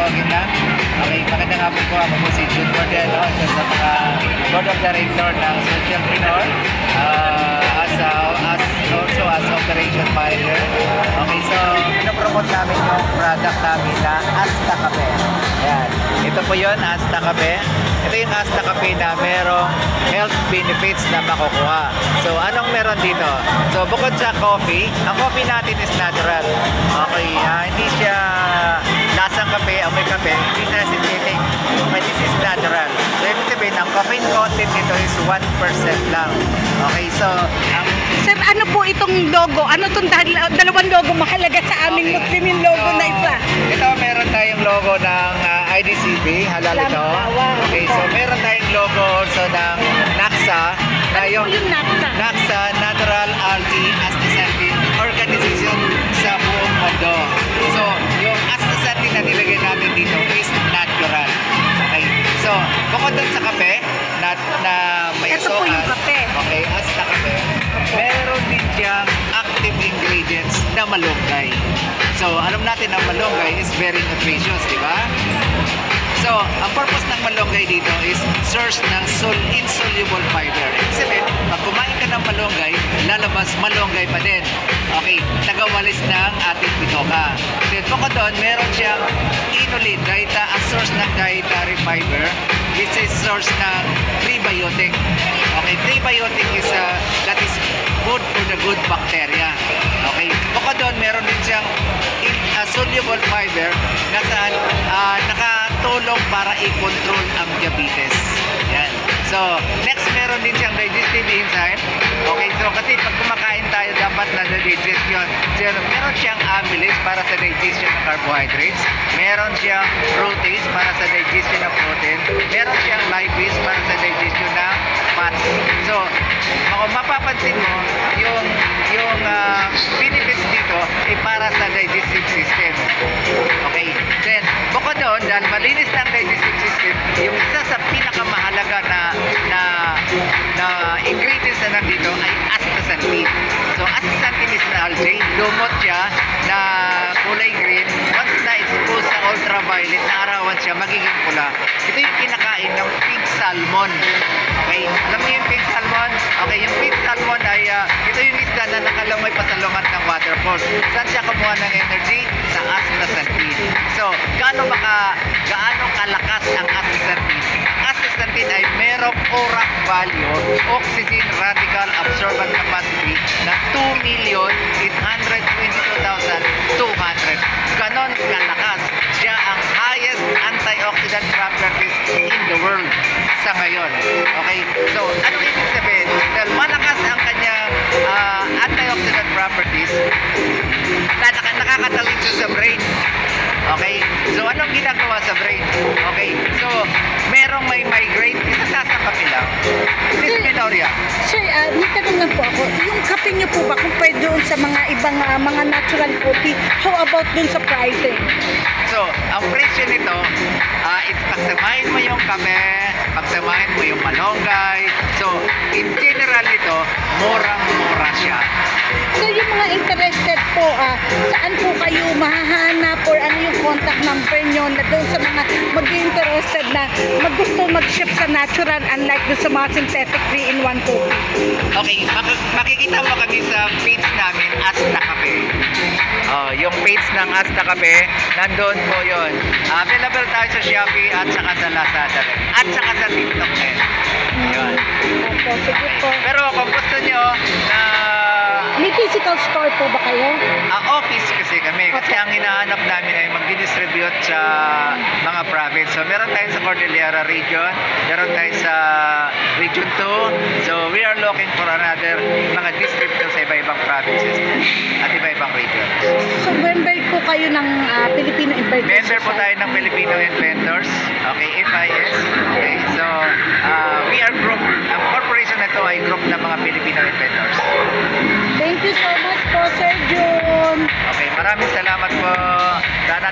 login lang. Okay, magandang hapon po. Ako po si June Cordero, isa sa mga Board of Director ng Socialpreneur. Also as Operation Manager. Okay, so pinopromote namin yung product namin na Asta Cafe. Yan. Ito po yun, Asta Cafe. Ito yung Asta Cafe na merong health benefits na makukuha. So, anong meron dito? So, bukod sa coffee, ang coffee natin is natural. Okay, hindi siya lasang kape, amoy kape, hindi siya synthetic. Okay, this is natural. So, ibig sabihin, ang caffeine content nito is 1% lang. Okay, so, Sir, ano po itong logo? Ano itong dalawang logo mahalaga sa aming Muslim yung logo na isa? Ito, meron tayong logo ng IDCB, halal ito. Okay, so meron tayong logo also ng NACSA. Na yung NACSA, Natural Algae Astaxanthin Organization sa buong mundo. So, yung astaxanthin na nilagay natin dito is natural. Okay, so bukod doon sa kape, na may ito po yung kape. Okay, Asta Cafe. Meron din siyang active ingredients na malunggay. So, alam natin ang malunggay is very nutritious, di ba? So, ang purpose ng malunggay dito is source ng insoluble fiber. Ibig sabihin, pag kumain ka ng malunggay, lalabas malunggay pa din. Okay, tagawalis ng ating bitoka. Then, bukod doon, meron siyang inulin, ang source ng dietary fiber, which is source ng prebiotic. Okay, prebiotic is that is good for the good bacteria. Okay, bukod doon, meron din siyang soluble fiber na saan nakatulong para i-control ang diabetes. Yan. So, next, meron din siyang digestive enzyme. Okay, so kasi pag kumakain tayo, dapat na digestion. So, meron siyang amylase para sa digestion ng carbohydrates. Meron siyang protease para sa digestion ng protein. Meron siyang lipase para sa digestion ng fats. So, kung mapapansin mo, yung benefits dito ay para sa digestive system. Okay, then, bukod doon, dahil malinis na ang digestive system, yung isa sa pinakamahalaga na ingredients na nandito ay astaxanthin. So, astaxanthin is an algae. Lumot siya na kulay green. Once na-expose sa ultraviolet, naarawan siya, magiging pula. Ito yung kinakain ng pink salmon. Okay, alam niyo yung pink salmon? Okay, yung pink salmon ay ito yung isda na nakalamay pa sa lungat ng waterfalls. Saan siya kumuha ng energy? Sa astaxanthin. So, gaano kalakas ang astaxanthin? Ang astaxanthin ay merong ORAC value, oxygen radical absorbance capacity na 2,822,200. Ganon kalakas. Siya ang highest antioxidant properties in the world sa ngayon. Okay? So, anong ibig sabihin? Dahil malakas ang kanyang antioxidant properties, nakakatalin siya sa brain. Okay? So, anong ginagawa sa brain? Okay? So, merong may migraine, isasasangkapi lang. Dysmenorrhea. Sir, may tanong lang po ako. Yung kape niyo po ba, compared doon sa mga ibang mga natural coffee, how about doon sa pricing? So, ang presyo nito is pagsamahin mo yung kape, pagsamahin mo yung malunggay. So, in general nito, murang-mura siya. So, yung mga interested po, saan po kayo mahahanap or ano yung contact number nyo na doon sa mga mag-interested na gusto mag-ship sa natural unlike doon sa mga synthetic 3-in-1 coffee? Okay, makikita mo kami sa page namin, Asta Cafe. Yung page ng Asta Cafe, nandun po yun. Available tayo sa Shopee at saka sa Lazada rin. At saka sa TikTok rin. Yun. Opo, sige po. Pero kung gusto nyo na May physical store po ba kayo? office kasi kami. Kasi ang hinahanap namin ay mag-distribute sa mga province. So meron tayo sa Cordillera region, meron tayo sa Region 2. So we are looking for another mga distributor sa iba-ibang provinces at iba-ibang regions. So member po kayo ng Filipino Inventors? Member po tayo ng Filipino Inventors. Okay, FIS. Okay, so we are group. Ang corporation na ito ay group ng mga Filipino Inventors. Thank you so much po, Sir June. Okay, maraming salamat po. Sana